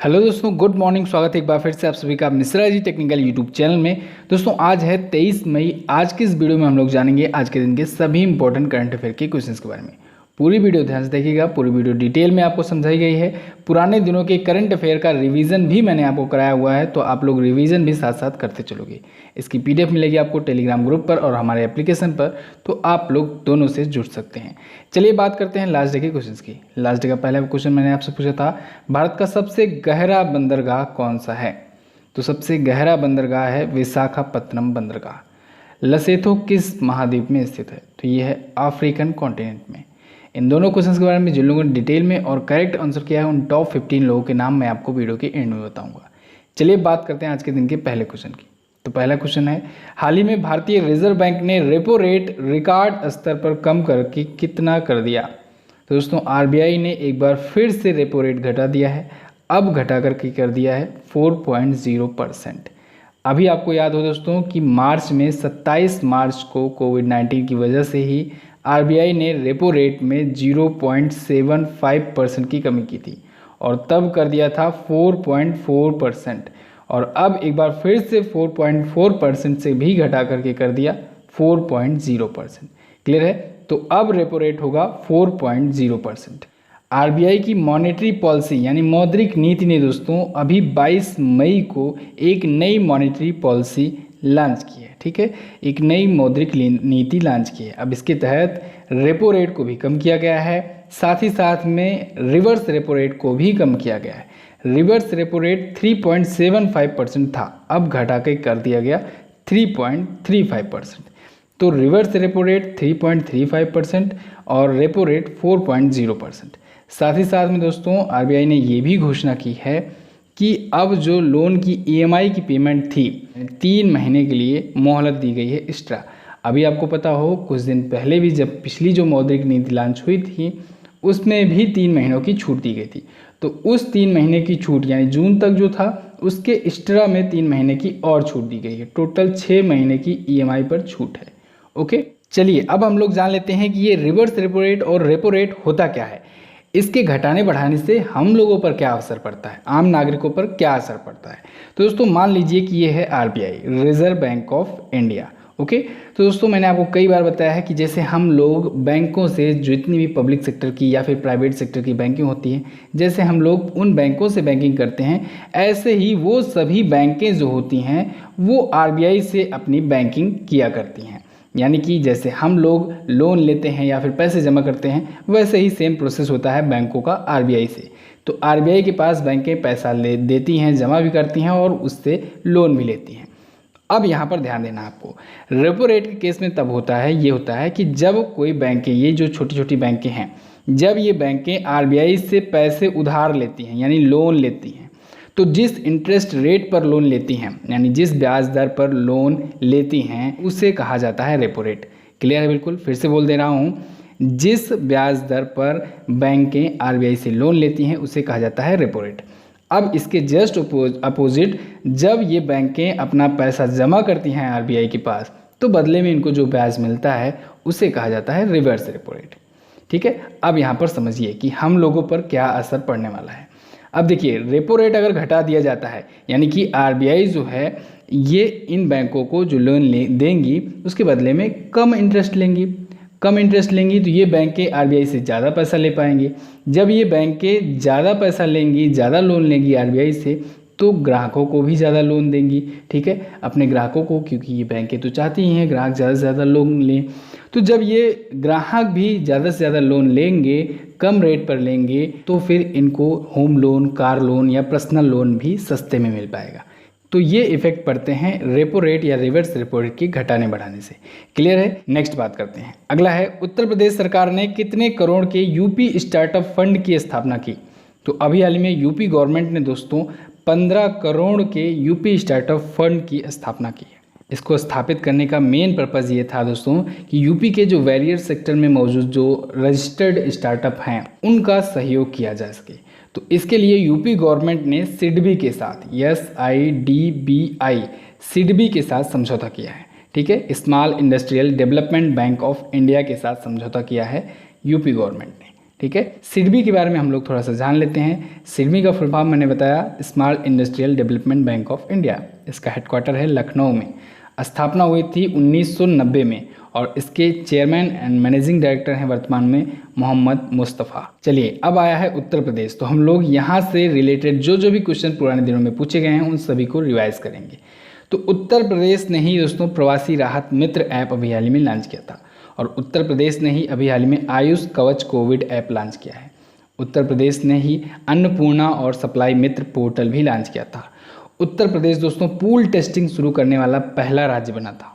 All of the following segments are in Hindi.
हेलो दोस्तों, गुड मॉर्निंग। स्वागत है एक बार फिर से आप सभी का Mishra ji technical YouTube channel में। दोस्तों आज है 23 मई। आज की इस वीडियो में हम लोग जानेंगे आज के दिन के सभी इंपॉर्टेंट करंट अफेयर के क्वेश्चंस के बारे में। पूरी वीडियो ध्यान से देखिएगा। पूरी वीडियो डिटेल में आपको समझाई गई है। पुराने दिनों के करंट अफेयर का रिवीजन भी मैंने आपको कराया हुआ है, तो आप लोग रिवीजन भी साथ साथ करते चलोगे। इसकी पीडीएफ मिलेगी आपको टेलीग्राम ग्रुप पर और हमारे एप्लीकेशन पर, तो आप लोग दोनों से जुड़ सकते हैं। चलिए बात करते हैं लास्ट डे के क्वेश्चंस की। लास्ट डे का पहला क्वेश्चन मैंने आपसे पूछा था, भारत का सबसे गहरा बंदरगाह कौन सा है? तो सबसे गहरा बंदरगाह है विशाखापत्तनम बंदरगाह। लसेथो किस महाद्वीप में स्थित है? तो ये है अफ्रीकन कॉन्टिनेंट में। इन दोनों क्वेश्चंस के बारे में जिन लोगों ने डिटेल में और करेक्ट आंसर किया है, उन टॉप 15 लोगों के नाम मैं आपको वीडियो के एंड में बताऊंगा। चलिए बात करते हैं आज के दिन के पहले क्वेश्चन की। तो पहला क्वेश्चन है, हाल ही में भारतीय रिजर्व बैंक ने रेपो रेट रिकॉर्ड स्तर पर कम करके कितना कर दिया? तो दोस्तों आरबीआई ने एक बार फिर से रेपो रेट घटा दिया है। अब घटा करके कर दिया है 4.0%। अभी आपको याद हो दोस्तों कि मार्च में 27 मार्च को कोविड-19 की वजह से ही आरबीआई ने रेपो रेट में 0.75% की कमी की थी और तब कर दिया था 4.4%। और अब एक बार फिर से 4.4% से भी घटा करके कर दिया 4.0%। क्लियर है? तो अब रेपो रेट होगा 4.0%। आरबीआई की मॉनेटरी पॉलिसी यानी मौद्रिक नीति ने दोस्तों अभी 22 मई को एक नई मॉनेटरी पॉलिसी लॉन्च की है। ठीक है, एक नई मौद्रिक नीति लॉन्च की है। अब इसके तहत रेपो रेट को भी कम किया गया है, साथ ही साथ में रिवर्स रेपो रेट को भी कम किया गया है। रिवर्स रेपो रेट 3.75% था, अब घटा के कर दिया गया 3.35%। तो रिवर्स रेपो रेट 3.35% और रेपो रेट 4.0%। साथ ही साथ में दोस्तों आरबीआई ने ये भी घोषणा की है कि अब जो लोन की ईएमआई की पेमेंट थी 3 महीने के लिए मोहलत दी गई है एक्स्ट्रा। अभी आपको पता हो कुछ दिन पहले भी जब पिछली जो मौद्रिक नीति लॉन्च हुई थी उसमें भी 3 महीनों की छूट दी गई थी। तो उस 3 महीने की छूट यानी जून तक जो था उसके एक्स्ट्रा में 3 महीने की और छूट दी गई है। टोटल 6 महीने की ईएमआई पर छूट है। ओके, चलिए अब हम लोग जान लेते हैं कि ये रिवर्स रेपो रेट और रेपो रेट होता क्या है, इसके घटाने बढ़ाने से हम लोगों पर क्या असर पड़ता है, आम नागरिकों पर क्या असर पड़ता है। तो दोस्तों मान लीजिए कि ये है RBI, reserve bank of India. Okay, तो दोस्तों मैंने आपको कई बार बताया है कि जैसे हम लोग बैंकों से जितनी भी पब्लिक सेक्टर की या फिर प्राइवेट सेक्टर की बैंकिंग होती है, जैसे हम लोग उन बैंकों से बैंकिंग करते हैं, ऐसे ही वो सभी बैंकें जो होती हैं वो आरबीआई से अपनी बैंकिंग किया करती हैं। यानी कि जैसे हम लोग लोन लेते हैं या फिर पैसे जमा करते हैं, वैसे ही सेम प्रोसेस होता है बैंकों का आरबीआई से। तो आरबीआई के पास बैंकें पैसा ले देती हैं, जमा भी करती हैं और उससे लोन भी लेती हैं। अब यहाँ पर ध्यान देना आपको, रेपो रेट के केस में तब होता है, ये होता है कि जब कोई बैंकें, ये जो छोटी छोटी बैंकें हैं, जब ये बैंकें आरबीआई से पैसे उधार लेती हैं यानी लोन लेती हैं, तो जिस इंटरेस्ट रेट पर लोन लेती हैं यानी जिस ब्याज दर पर लोन लेती हैं उसे कहा जाता है रेपो रेट। क्लियर है? बिल्कुल फिर से बोल दे रहा हूँ, जिस ब्याज दर पर बैंकें आरबीआई से लोन लेती हैं उसे कहा जाता है रेपो रेट। अब इसके जस्ट अपोजिट जब ये बैंकें अपना पैसा जमा करती हैं आरबीआई के पास, तो बदले में इनको जो ब्याज मिलता है उसे कहा जाता है रिवर्स रेपो रेट। ठीक है, अब यहाँ पर समझिए कि हम लोगों पर क्या असर पड़ने वाला है। अब देखिए, रेपो रेट अगर घटा दिया जाता है यानी कि आरबीआई जो है ये इन बैंकों को जो लोन देंगी उसके बदले में कम इंटरेस्ट लेंगी। कम इंटरेस्ट लेंगी तो ये बैंकें आरबीआई से ज़्यादा पैसा ले पाएंगे। जब ये बैंकें ज़्यादा पैसा लेंगी, ज़्यादा लोन लेंगी आरबीआई से, तो ग्राहकों को भी ज़्यादा लोन देंगी। ठीक है, अपने ग्राहकों को, क्योंकि ये बैंकें तो चाहती ही हैं ग्राहक ज़्यादा से ज़्यादा लोन लें। तो जब ये ग्राहक भी ज़्यादा से ज़्यादा लोन लेंगे, कम रेट पर लेंगे, तो फिर इनको होम लोन, कार लोन या पर्सनल लोन भी सस्ते में मिल पाएगा। तो ये इफेक्ट पड़ते हैं रेपो रेट या रिवर्स रेपो रेट के घटाने बढ़ाने से। क्लियर है? नेक्स्ट बात करते हैं। अगला है, उत्तर प्रदेश सरकार ने कितने करोड़ के यूपी स्टार्टअप फंड की स्थापना की? तो अभी हाल ही में यूपी गवर्नमेंट ने दोस्तों 15 करोड़ के यूपी स्टार्टअप फंड की स्थापना की है। इसको स्थापित करने का मेन पर्पज़ ये था दोस्तों कि यूपी के जो वेरियस सेक्टर में मौजूद जो रजिस्टर्ड स्टार्टअप हैं उनका सहयोग किया जा सके। तो इसके लिए यूपी गवर्नमेंट ने सिडबी के साथ, SIDBI सिडबी के साथ समझौता किया है। ठीक है, small industrial development bank of India के साथ समझौता किया है यूपी गवर्नमेंट ने। ठीक है। सिडबी के बारे में हम लोग थोड़ा सा जान लेते हैं। सिडबी का फुल फॉर्म मैंने बताया, small industrial development bank of India. इसका हेडक्वार्टर है लखनऊ में। स्थापना हुई थी 1990 में और इसके चेयरमैन एंड मैनेजिंग डायरेक्टर हैं वर्तमान में मोहम्मद मुस्तफ़ा। चलिए अब आया है उत्तर प्रदेश, तो हम लोग यहाँ से रिलेटेड जो भी क्वेश्चन पुराने दिनों में पूछे गए हैं उन सभी को रिवाइज करेंगे। तो उत्तर प्रदेश ने ही दोस्तों प्रवासी राहत मित्र ऐप अभी हाल ही में लॉन्च किया था, और उत्तर प्रदेश ने ही अभी हाल ही में आयुष कवच कोविड ऐप लॉन्च किया है। उत्तर प्रदेश ने ही अन्नपूर्णा और सप्लाई मित्र पोर्टल भी लॉन्च किया था। उत्तर प्रदेश दोस्तों पूल टेस्टिंग शुरू करने वाला पहला राज्य बना था,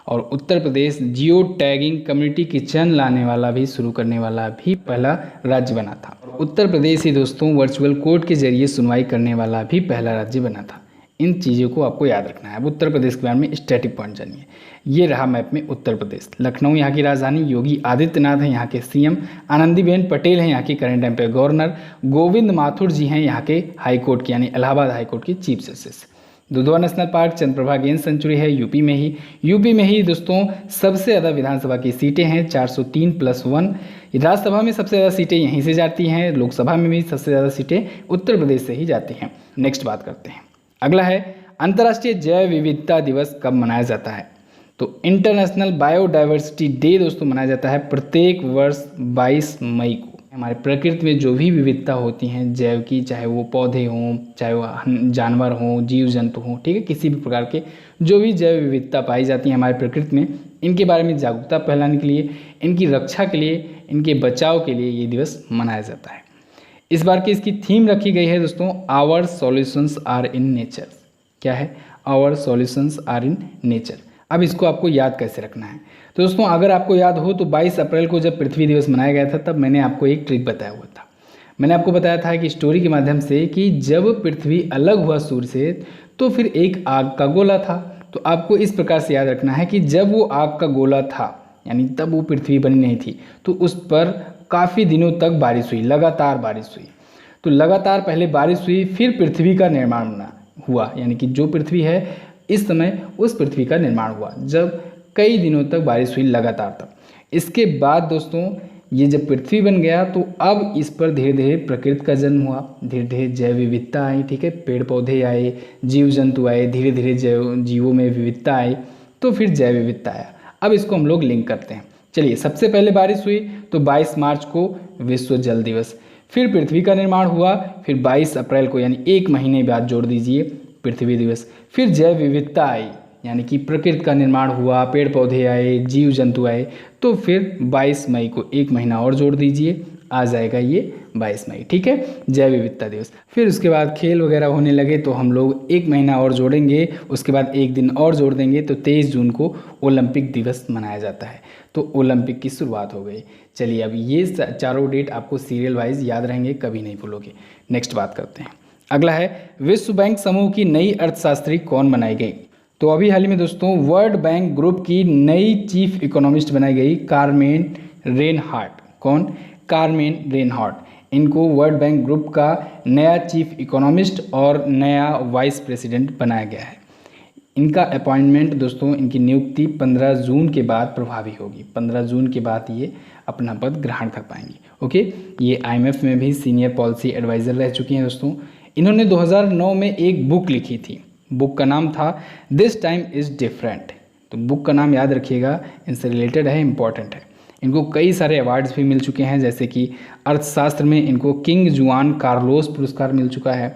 और Uttar Pradesh geo tagging community kitchen लाने वाला भी शुरू करने वाला भी पहला राज्य बना था। उत्तर प्रदेश ही दोस्तों वर्चुअल कोर्ट के जरिए सुनवाई करने वाला भी पहला राज्य बना था। इन चीज़ों को आपको याद रखना है। अब उत्तर प्रदेश के बारे में स्टैटिक पॉइंट जानिए। ये रहा मैप में उत्तर प्रदेश। लखनऊ यहाँ की राजधानी, योगी आदित्यनाथ हैं यहाँ के सीएम, आनंदीबेन पटेल हैं यहाँ की करंट टाइम पे गवर्नर, गोविंद माथुर जी हैं यहाँ के हाई कोर्ट के यानी इलाहाबाद हाई कोर्ट के chief justice. Dudhwa national park Chandraprabha गेंद सेंचुरी है यूपी में ही दोस्तों सबसे ज़्यादा विधानसभा की सीटें हैं 403+1। राज्यसभा में सबसे ज़्यादा सीटें यहीं से जाती हैं, लोकसभा में भी सबसे ज़्यादा सीटें उत्तर प्रदेश से ही जाती हैं। नेक्स्ट बात करते हैं। अगला है अंतर्राष्ट्रीय जैव विविधता दिवस कब मनाया जाता है। तो इंटरनेशनल बायोडाइवर्सिटी डे दोस्तों मनाया जाता है प्रत्येक वर्ष 22 मई को। हमारे प्रकृति में जो भी विविधता होती हैं जैव की, चाहे वो पौधे हों, चाहे वो जानवर हों, जीव जंतु हों, ठीक है, किसी भी प्रकार के जो भी जैव विविधता पाई जाती है हमारे प्रकृति में, इनके बारे में जागरूकता फैलाने के लिए, इनकी रक्षा के लिए, इनके बचाव के लिए ये दिवस मनाया जाता है। इस बार की इसकी थीम रखी गई है दोस्तों our solutions are in nature. क्या है? Our solutions are in nature. अब इसको आपको याद कैसे रखना है? तो दोस्तों अगर आपको याद हो तो 22 अप्रैल को जब पृथ्वी दिवस मनाया गया था तब मैंने आपको एक ट्रिक बताया हुआ था। मैंने आपको बताया था कि स्टोरी के माध्यम से कि जब पृथ्वी अलग हुआ सूर्य से तो फिर एक आग का गोला था। तो आपको इस प्रकार से याद रखना है कि जब वो आग का गोला था यानी तब वो पृथ्वी बनी नहीं थी, तो उस पर काफ़ी दिनों तक बारिश हुई, लगातार बारिश हुई। तो लगातार पहले बारिश हुई, फिर पृथ्वी का निर्माण हुआ, यानी कि जो पृथ्वी है इस समय उस पृथ्वी का निर्माण हुआ जब कई दिनों तक बारिश हुई लगातार तक। इसके बाद दोस्तों ये जब पृथ्वी बन गया तो अब इस पर धीरे धीरे प्रकृति का जन्म हुआ, धीरे धीरे जैव विविधता आई, ठीक है, पेड़ पौधे आए, जीव जंतु आए, धीरे धीरे जीवों में विविधता आई, तो फिर जैव विविधता आया। अब इसको हम लोग लिंक करते हैं। चलिए सबसे पहले बारिश हुई तो 22 मार्च को विश्व जल दिवस, फिर पृथ्वी का निर्माण हुआ, फिर 22 अप्रैल को यानी एक महीने बाद जोड़ दीजिए पृथ्वी दिवस, फिर जैव विविधता आई यानी कि प्रकृति का निर्माण हुआ, पेड़ पौधे आए, जीव जंतु आए, तो फिर 22 मई को एक महीना और जोड़ दीजिए, आ जाएगा ये 22 मई, ठीक है, जैव विविधता दिवस। फिर उसके बाद खेल वगैरह होने लगे तो हम लोग एक महीना और जोड़ेंगे, उसके बाद एक दिन और जोड़ देंगे तो 23 जून को ओलंपिक दिवस मनाया जाता है। तो ओलंपिक की शुरुआत हो गई। चलिए अब ये चारों डेट आपको सीरियल वाइज याद रहेंगे, कभी नहीं भूलोगे। नेक्स्ट बात करते हैं। अगला है विश्व बैंक समूह की नई अर्थशास्त्री कौन बनाई गई। तो अभी हाल ही में दोस्तों वर्ल्ड बैंक ग्रुप की नई चीफ इकोनॉमिस्ट बनाई गई कारमेन रेनहार्ट। कौन? Carmen Reinhart. इनको वर्ल्ड बैंक ग्रुप का नया चीफ इकोनॉमिस्ट और नया वाइस प्रेसिडेंट बनाया गया है। इनका अपॉइंटमेंट दोस्तों, इनकी नियुक्ति 15 जून के बाद प्रभावी होगी। 15 जून के बाद ये अपना पद ग्रहण कर पाएंगे। ओके, ये IMF में भी सीनियर पॉलिसी एडवाइज़र रह चुकी हैं दोस्तों। इन्होंने 2009 में एक बुक लिखी थी, बुक का नाम था दिस टाइम इज़ डिफरेंट। तो बुक का नाम याद रखिएगा, इनसे रिलेटेड है, इम्पॉर्टेंट है। इनको कई सारे अवार्ड्स भी मिल चुके हैं, जैसे कि अर्थशास्त्र में इनको किंग जुआन कार्लोस पुरस्कार मिल चुका है,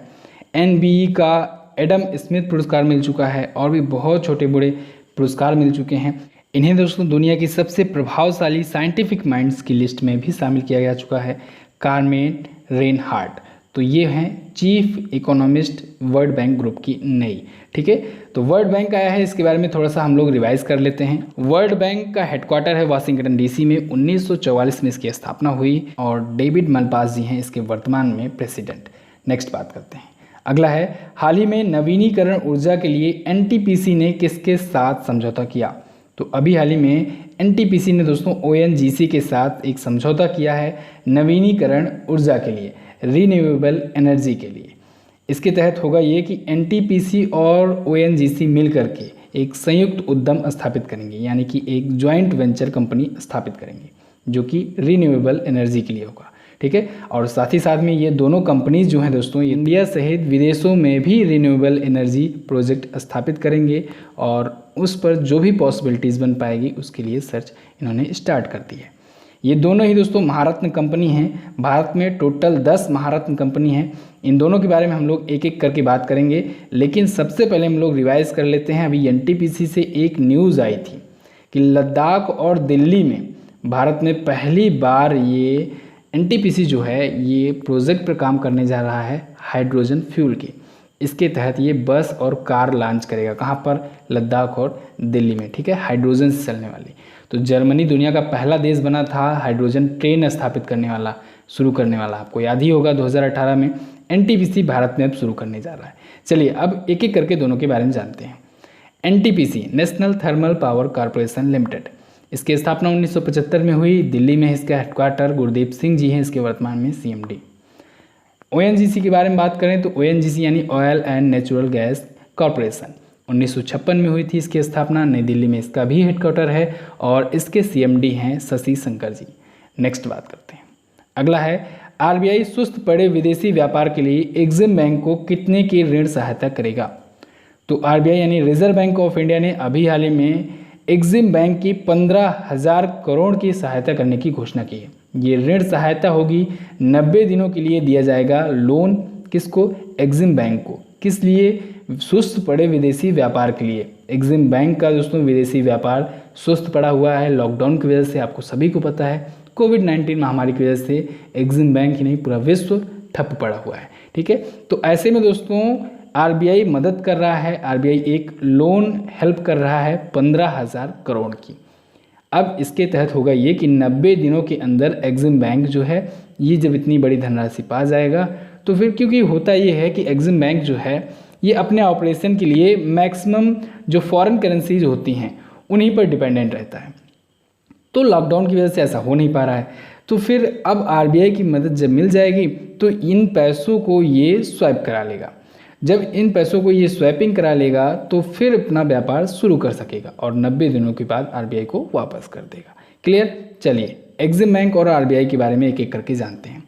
NBE का एडम स्मिथ पुरस्कार मिल चुका है, और भी बहुत छोटे बड़े पुरस्कार मिल चुके हैं। इन्हें दोस्तों दुनिया की सबसे प्रभावशाली साइंटिफिक माइंड्स की लिस्ट में भी शामिल किया जा चुका है, कारमेन रेनहार्ट। तो ये हैं chief economist world bank group की नई, ठीक है। तो वर्ल्ड बैंक आया है, इसके बारे में थोड़ा सा हम लोग रिवाइज कर लेते हैं। वर्ल्ड बैंक का हेडक्वार्टर है वाशिंगटन DC में। 1944 में इसकी स्थापना हुई और डेविड मलपास जी हैं इसके वर्तमान में प्रेसिडेंट। नेक्स्ट बात करते हैं। अगला है हाल ही में नवीनीकरण ऊर्जा के लिए NTPC ने किसके साथ समझौता किया। तो अभी हाल ही में NTPC ने दोस्तों ONGC के साथ एक समझौता किया है नवीनीकरण ऊर्जा के लिए, रीन्यूएबल एनर्जी के लिए। इसके तहत होगा ये कि NTPC और ONGC मिल करके एक संयुक्त उद्यम स्थापित करेंगे, यानी कि एक जॉइंट वेंचर कंपनी स्थापित करेंगे जो कि रीन्यूएबल एनर्जी के लिए होगा, ठीक है। और साथ ही साथ में ये दोनों कंपनीज जो हैं दोस्तों, इंडिया सहित विदेशों में भी रिन्यूएबल एनर्जी प्रोजेक्ट स्थापित करेंगे और उस पर जो भी पॉसिबिलिटीज़ बन पाएगी उसके लिए सर्च इन्होंने स्टार्ट कर दी है। ये दोनों ही दोस्तों महारत्न कंपनी हैं। भारत में टोटल 10 महारत्न कंपनी हैं। इन दोनों के बारे में हम लोग एक एक करके बात करेंगे, लेकिन सबसे पहले हम लोग रिवाइज कर लेते हैं। अभी एनटीपीसी से एक न्यूज़ आई थी कि लद्दाख और दिल्ली में भारत में पहली बार ये एनटीपीसी जो है ये प्रोजेक्ट पर काम करने जा रहा है हाइड्रोजन फ्यूल के। इसके तहत ये बस और कार लॉन्च करेगा। कहाँ पर? लद्दाख और दिल्ली में, ठीक है, हाइड्रोजन से चलने वाली। तो जर्मनी दुनिया का पहला देश बना था हाइड्रोजन ट्रेन स्थापित करने वाला, शुरू करने वाला। आपको याद ही होगा 2018 में। एनटीपीसी भारत में अब शुरू करने जा रहा है। चलिए अब एक एक करके दोनों के बारे में जानते हैं। NTPC national thermal power corporation limited, इसकी स्थापना 1975 में हुई। दिल्ली में इसका हेडक्वार्टर गुरदीप सिंह जी हैं, इसके वर्तमान में सीएमडी। ओएनजीसी के बारे में बात करें तो ओएनजीसी यानी oil and natural gas corporation 1956 में हुई थी इसकी स्थापना। नई दिल्ली में इसका भी हेडक्वार्टर है और इसके सीएमडी हैं शशि शंकर जी। नेक्स्ट बात करते हैं। अगला है आरबीआई सुस्त पड़े विदेशी व्यापार के लिए एग्जिम बैंक को कितने की ऋण सहायता करेगा? तो आरबीआई यानी रिजर्व बैंक ऑफ इंडिया ने अभी हाल ही में एग्जिम बैंक की 15,000 करोड़ की सहायता करने की घोषणा की है। ये ऋण सहायता होगी, 90 दिनों के लिए दिया जाएगा लोन। किसको? एग्जिम बैंक को। किस लिए? सुस्त पड़े विदेशी व्यापार के लिए। एग्जिम बैंक का दोस्तों विदेशी व्यापार सुस्त पड़ा हुआ है लॉकडाउन की वजह से। आपको सभी को पता है कोविड-19 महामारी की वजह से एग्जिम बैंक ही नहीं पूरा विश्व ठप पड़ा हुआ है, ठीक है। तो ऐसे में दोस्तों आरबीआई मदद कर रहा है, आरबीआई एक लोन हेल्प कर रहा है 15,000 करोड़ की। अब इसके तहत होगा ये कि 90 दिनों के अंदर एग्जिम बैंक जो है ये जब इतनी बड़ी धनराशि पा जाएगा तो फिर, क्योंकि होता ये है कि एग्जिम बैंक जो है ये अपने ऑपरेशन के लिए मैक्सिमम जो फॉरेन करेंसीज होती हैं उन्हीं पर डिपेंडेंट रहता है। तो लॉकडाउन की वजह से ऐसा हो नहीं पा रहा है। तो फिर अब आरबीआई की मदद जब मिल जाएगी तो इन पैसों को ये स्वैप करा लेगा। जब इन पैसों को ये स्वैपिंग करा लेगा तो फिर अपना व्यापार शुरू कर सकेगा और 90 दिनों के बाद आरबीआई को वापस कर देगा। क्लियर? चलिए एग्जिम बैंक और आरबीआई के बारे में एक एक करके जानते हैं।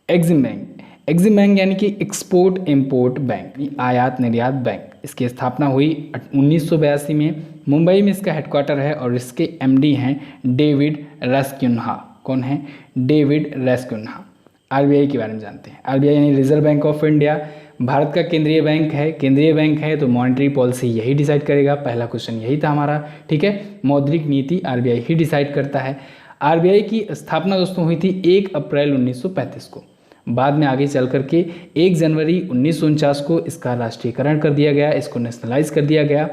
एग्जिम बैंक यानी कि एक्सपोर्ट इम्पोर्ट बैंक, आयात निर्यात बैंक। इसकी स्थापना हुई 1982 में। मुंबई में इसका हेडक्वार्टर है और इसके एमडी हैं डेविड रैस्कुन्हा। कौन है? डेविड रैस्कुन्हा। आरबीआई के बारे में जानते हैं। आरबीआई यानी reserve bank of India, Bharat का केंद्रीय बैंक है। केंद्रीय बैंक है तो मॉनेटरी पॉलिसी यही डिसाइड करेगा। पहला क्वेश्चन यही था हमारा, ठीक है। मौद्रिक नीति आरबीआई ही डिसाइड करता है। आरबीआई की स्थापना दोस्तों हुई थी 1 अप्रैल 1935 को। बाद में आगे चल करके 1 जनवरी 1949 को इसका राष्ट्रीयकरण कर दिया गया, इसको नेशनलाइज कर दिया गया।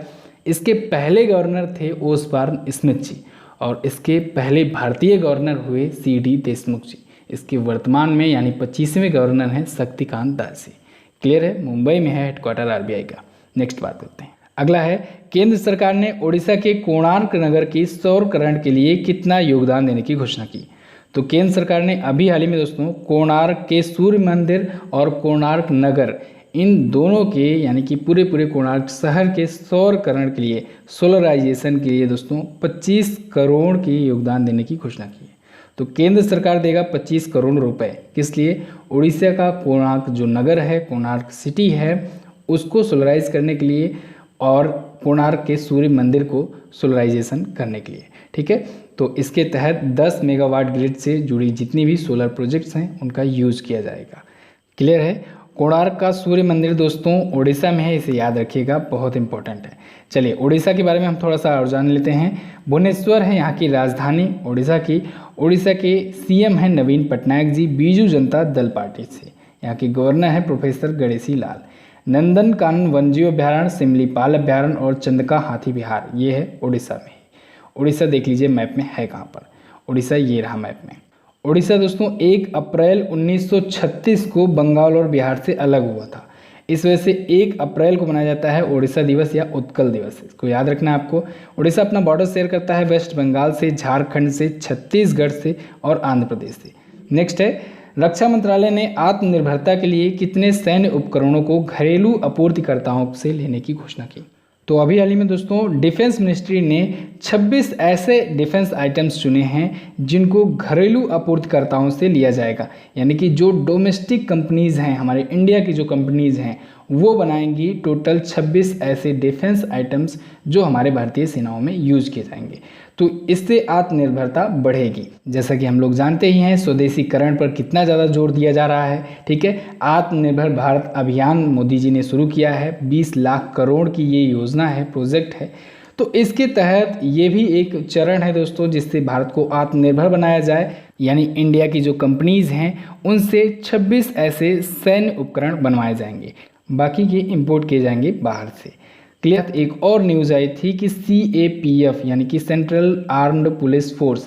इसके पहले गवर्नर थे ओसबॉर्न स्मिथ जी और इसके पहले भारतीय गवर्नर हुए सीडी देशमुख जी। इसके वर्तमान में यानी 25वें गवर्नर हैं शक्तिकांत दास जी। क्लियर है? मुंबई में है हेडक्वार्टर आरबीआई का। नेक्स्ट बात करते हैं। अगला है केंद्र सरकार ने ओडिशा के कोणार्क नगर की सौरकरण के लिए कितना योगदान देने की घोषणा की? तो केंद्र सरकार ने अभी हाल ही में दोस्तों कोणार्क के सूर्य मंदिर और कोणार्क नगर इन दोनों के यानी कि पूरे कोणार्क शहर के सौरकरण के लिए, सोलराइजेशन के लिए दोस्तों 25 करोड़ की योगदान देने की घोषणा की है। तो केंद्र सरकार देगा 25 करोड़ रुपए। किस लिए? उड़ीसा का कोणार्क जो नगर है, कोणार्क सिटी है, उसको सोलराइज करने के लिए और कोणार्क के सूर्य मंदिर को सोलराइजेशन करने के लिए, ठीक है। तो इसके तहत 10 मेगावाट ग्रिड से जुड़ी जितनी भी सोलर प्रोजेक्ट्स हैं उनका यूज़ किया जाएगा। क्लियर है? कोणार्क का सूर्य मंदिर दोस्तों उड़ीसा में है, इसे याद रखिएगा, बहुत इंपॉर्टेंट है। चलिए उड़ीसा के बारे में हम थोड़ा सा और जान लेते हैं। भुवनेश्वर है यहाँ की राजधानी उड़ीसा की। उड़ीसा के सीएम हैं नवीन पटनायक जी बीजू जनता दल पार्टी से। यहाँ के गवर्नर हैं प्रोफेसर गणेशी लाल। नंदन कानन वन्यजीव अभ्यारण्य, सिमलीपाल अभ्यारण्य और चंदका हाथी विहार ये है उड़ीसा में। उड़ीसा देख लीजिए मैप में है कहाँ पर। उड़ीसा ये रहा मैप में। उड़ीसा दोस्तों 1 अप्रैल 1936 को बंगाल और बिहार से अलग हुआ था। इस वजह से 1 अप्रैल को मनाया जाता है उड़ीसा दिवस या उत्कल दिवस। इसको याद रखना है आपको। उड़ीसा अपना बॉर्डर शेयर करता है वेस्ट बंगाल से, झारखंड से, छत्तीसगढ़ से और आंध्र प्रदेश से। नेक्स्ट है रक्षा मंत्रालय ने आत्मनिर्भरता के लिए कितने सैन्य उपकरणों को घरेलू आपूर्तिकर्ताओं से लेने की घोषणा की? तो अभी हाल ही में दोस्तों डिफेंस मिनिस्ट्री ने 26 ऐसे डिफेंस आइटम्स चुने हैं जिनको घरेलू आपूर्तिकर्ताओं से लिया जाएगा, यानी कि जो डोमेस्टिक कंपनीज़ हैं, हमारे इंडिया की जो कंपनीज़ हैं वो बनाएंगी टोटल 26 ऐसे डिफेंस आइटम्स जो हमारे भारतीय सेनाओं में यूज किए जाएंगे। तो इससे आत्मनिर्भरता बढ़ेगी। जैसा कि हम लोग जानते ही हैं स्वदेशीकरण पर कितना ज़्यादा जोर दिया जा रहा है, ठीक है। आत्मनिर्भर भारत अभियान मोदी जी ने शुरू किया है, 20 लाख करोड़ की ये योजना है, प्रोजेक्ट है। तो इसके तहत ये भी एक चरण है दोस्तों जिससे भारत को आत्मनिर्भर बनाया जाए, यानी इंडिया की जो कंपनीज़ हैं उनसे 26 ऐसे सैन्य उपकरण बनवाए जाएंगे, बाकी के इंपोर्ट किए जाएंगे बाहर से। क्लियर। एक और न्यूज़ आई थी कि CAPF यानी कि सेंट्रल आर्म्ड पुलिस फोर्स,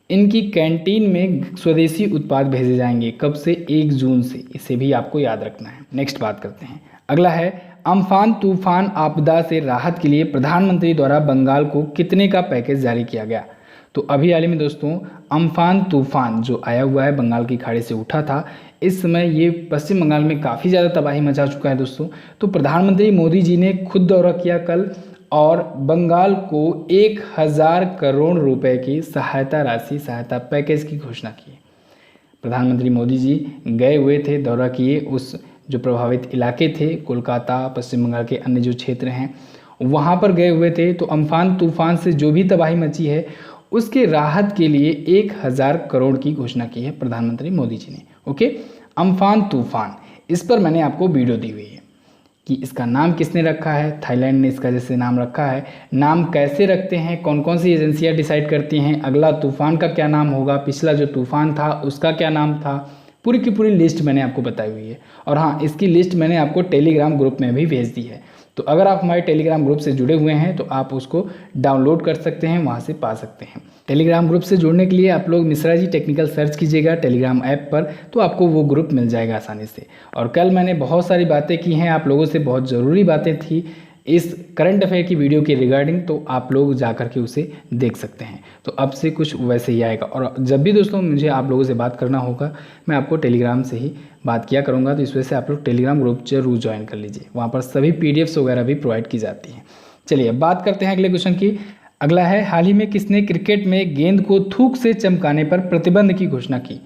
इनकी कैंटीन में स्वदेशी उत्पाद भेजे जाएंगे। कब से? 1 जून से। इसे भी आपको याद रखना है। नेक्स्ट बात करते हैं। अगला है अम्फान तूफान आपदा से राहत के लिए प्रधानमंत्री द्वारा बंगाल को कितने का पैकेज जारी किया गया। तो अभी हाल ही में दोस्तों अम्फान तूफान जो आया हुआ है बंगाल की खाड़ी से उठा था, इस समय ये पश्चिम बंगाल में काफ़ी ज़्यादा तबाही मचा चुका है दोस्तों। तो प्रधानमंत्री मोदी जी ने खुद दौरा किया कल और बंगाल को 1000 करोड़ रुपए की सहायता पैकेज की घोषणा की। प्रधानमंत्री मोदी जी गए हुए थे, दौरा किए, उस जो प्रभावित इलाके थे कोलकाता, पश्चिम बंगाल के अन्य जो क्षेत्र हैं वहाँ पर गए हुए थे। तो अम्फान तूफान से जो भी तबाही मची है उसके राहत के लिए 1000 करोड़ की घोषणा की है प्रधानमंत्री मोदी जी ने। ओके, अम्फान तूफान, इस पर मैंने आपको वीडियो दी हुई है कि इसका नाम किसने रखा है। थाईलैंड ने इसका जैसे नाम रखा है। नाम कैसे रखते हैं, कौन कौन सी एजेंसियां डिसाइड करती हैं, अगला तूफान का क्या नाम होगा, पिछला जो तूफान था उसका क्या नाम था, पूरी की पूरी लिस्ट मैंने आपको बताई हुई है। और हाँ, इसकी लिस्ट मैंने आपको टेलीग्राम ग्रुप में भी भेज दी है। तो अगर आप हमारे टेलीग्राम ग्रुप से जुड़े हुए हैं तो आप उसको डाउनलोड कर सकते हैं, वहाँ से पा सकते हैं। टेलीग्राम ग्रुप से जुड़ने के लिए आप लोग मिश्रा जी टेक्निकल सर्च कीजिएगा टेलीग्राम ऐप पर, तो आपको वो ग्रुप मिल जाएगा आसानी से। और कल मैंने बहुत सारी बातें की हैं आप लोगों से, बहुत ज़रूरी बातें थी इस करंट अफेयर की वीडियो के रिगार्डिंग, तो आप लोग जा कर के उसे देख सकते हैं। तो अब से कुछ वैसे ही आएगा। और जब भी दोस्तों मुझे आप लोगों से बात करना होगा मैं आपको टेलीग्राम से ही बात किया करूँगा। तो इस वजह से आप लोग टेलीग्राम ग्रुप जरूर ज्वाइन कर लीजिए, वहाँ पर सभी PDFs वगैरह भी प्रोवाइड की जाती हैं। चलिए अब बात करते हैं अगले क्वेश्चन की। अगला है हाल ही में किसने क्रिकेट में गेंद को थूक से चमकाने पर प्रतिबंध की घोषणा की।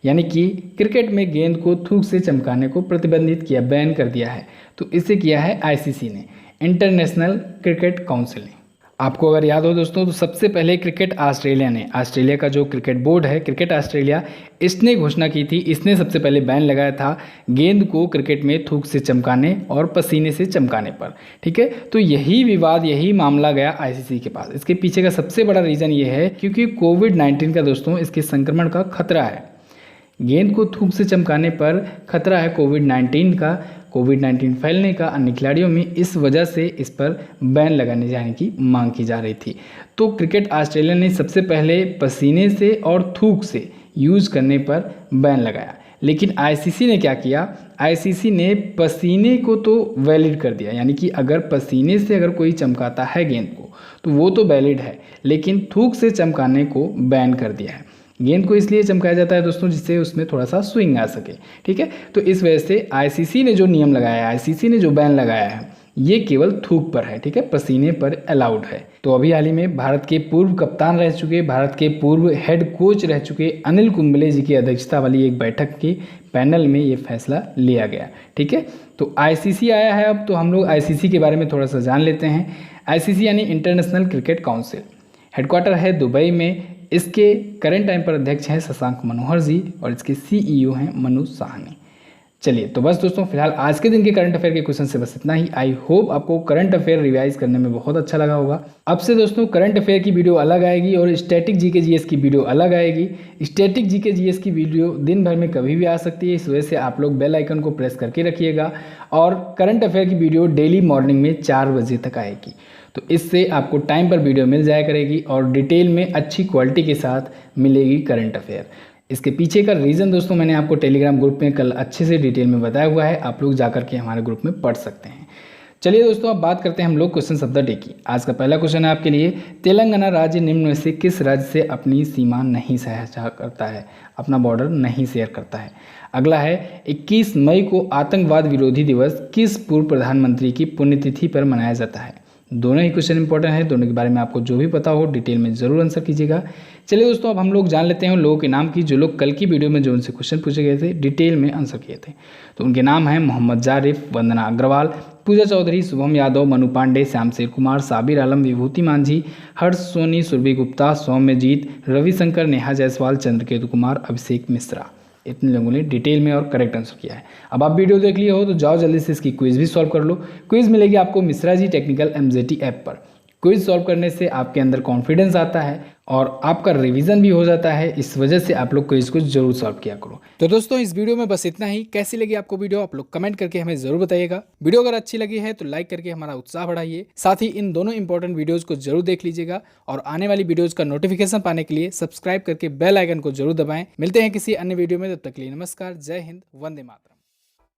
यानी कि क्रिकेट में गेंद को थूक से चमकाने को प्रतिबंधित किया, बैन कर दिया है। तो इसे किया है ICC ने, इंटरनेशनल क्रिकेट काउंसिल ने। आपको अगर याद हो दोस्तों तो सबसे पहले क्रिकेट ऑस्ट्रेलिया ने, ऑस्ट्रेलिया का जो क्रिकेट बोर्ड है क्रिकेट ऑस्ट्रेलिया, इसने घोषणा की थी, इसने सबसे पहले बैन लगाया था गेंद को क्रिकेट में थूक से चमकाने और पसीने से चमकाने पर। ठीक है, तो यही विवाद, यही मामला गया ICC के पास। इसके पीछे का सबसे बड़ा रीज़न ये है क्योंकि कोविड-19 का दोस्तों इसके संक्रमण का खतरा है। गेंद को थूक से चमकाने पर खतरा है कोविड-19 का, कोविड-19 फैलने का अन्य खिलाड़ियों में, इस वजह से इस पर बैन लगाने जाने की मांग की जा रही थी। तो क्रिकेट ऑस्ट्रेलिया ने सबसे पहले पसीने से और थूक से यूज़ करने पर बैन लगाया, लेकिन ICC ने क्या किया, ICC ने पसीने को तो वैलिड कर दिया, यानी कि अगर पसीने से अगर कोई चमकाता है गेंद को तो वो तो वैलिड है, लेकिन थूक से चमकाने को बैन कर दिया है। गेंद को इसलिए चमकाया जाता है दोस्तों जिससे उसमें थोड़ा सा स्विंग आ सके। ठीक है, तो इस वजह से ICC ने जो नियम लगाया है, ICC ने जो बैन लगाया है, ये केवल थूक पर है। ठीक है, पसीने पर अलाउड है। तो अभी हाल ही में भारत के पूर्व कप्तान रह चुके, भारत के पूर्व हेड कोच रह चुके अनिल कुंबले जी की अध्यक्षता वाली एक बैठक की पैनल में ये फैसला लिया गया। ठीक है, तो ICC आया है अब, तो हम लोग ICC के बारे में थोड़ा सा जान लेते हैं। ICC यानी इंटरनेशनल क्रिकेट काउंसिल, हेडक्वार्टर है दुबई में। इसके करंट टाइम पर अध्यक्ष हैं शशांक मनोहर जी और इसके CEO हैं मनु साहनी। चलिए, तो बस दोस्तों फिलहाल आज के दिन के करंट अफेयर के क्वेश्चन से बस इतना ही। आई होप आपको करंट अफेयर रिवाइज करने में बहुत अच्छा लगा होगा। अब से दोस्तों करंट अफेयर की वीडियो अलग आएगी और स्टैटिक GK GS की वीडियो अलग आएगी। स्टैटिक GK GS की वीडियो दिन भर में कभी भी आ सकती है, इस वजह से आप लोग बेल आइकन को प्रेस करके रखिएगा। और करंट अफेयर की वीडियो डेली मॉर्निंग में 4 बजे तक आएगी, तो इससे आपको टाइम पर वीडियो मिल जाया करेगी और डिटेल में अच्छी क्वालिटी के साथ मिलेगी करंट अफेयर। इसके पीछे का रीज़न दोस्तों मैंने आपको टेलीग्राम ग्रुप में कल अच्छे से डिटेल में बताया हुआ है, आप लोग जाकर के हमारे ग्रुप में पढ़ सकते हैं। चलिए दोस्तों, अब बात करते हैं हम लोग क्वेश्चन ऑफ द डे की। आज का पहला क्वेश्चन है आपके लिए, तेलंगाना राज्य निम्न में से किस राज्य से अपनी सीमा नहीं साझा करता है, अपना बॉर्डर नहीं शेयर करता है। अगला है 21 मई को आतंकवाद विरोधी दिवस किस पूर्व प्रधानमंत्री की पुण्यतिथि पर मनाया जाता है। दोनों ही क्वेश्चन इंपॉर्टेंट है, दोनों के बारे में आपको जो भी पता हो डिटेल में ज़रूर आंसर कीजिएगा। चलिए दोस्तों, अब हम लोग जान लेते हैं उन लोगों के नाम की जो लोग कल की वीडियो में जो उनसे क्वेश्चन पूछे गए थे डिटेल में आंसर किए थे। तो उनके नाम हैं मोहम्मद जारिफ, वंदना अग्रवाल, पूजा चौधरी, शुभम यादव, मनु पांडे, श्याम शेर कुमार, साबिर आलम, विभूति मांझी, हर्ष सोनी, सुरभि गुप्ता, सौम्यजीत, रविशंकर, नेहा जायसवाल, चंद्रकेतु कुमार, अभिषेक मिश्रा। इतने लोगों ने डिटेल में और करेक्ट आंसर किया है। अब आप वीडियो देख लिए हो तो जाओ जल्दी से इसकी क्विज भी सॉल्व कर लो। क्विज मिलेगी आपको Mishra ji technical MZT app पर। क्विज सॉल्व करने से आपके अंदर कॉन्फिडेंस आता है और आपका रिवीजन भी हो जाता है। इस वजह से आप लोग क्विज को जरूर सॉल्व किया करो। तो दोस्तों, इस वीडियो में बस इतना ही। कैसी लगी आपको वीडियो आप लोग कमेंट करके हमें जरूर बताइएगा। वीडियो अगर अच्छी लगी है तो लाइक करके हमारा उत्साह बढ़ाइए। साथ ही इन दोनों इंपॉर्टेंट वीडियोज को जरूर देख लीजिएगा और आने वाली वीडियोज का नोटिफिकेशन पाने के लिए सब्सक्राइब करके बेल आइकन को जरूर दबाएं। मिलते हैं किसी अन्य वीडियो में, तब तक के लिए नमस्कार, जय हिंद, वंदे मातरम।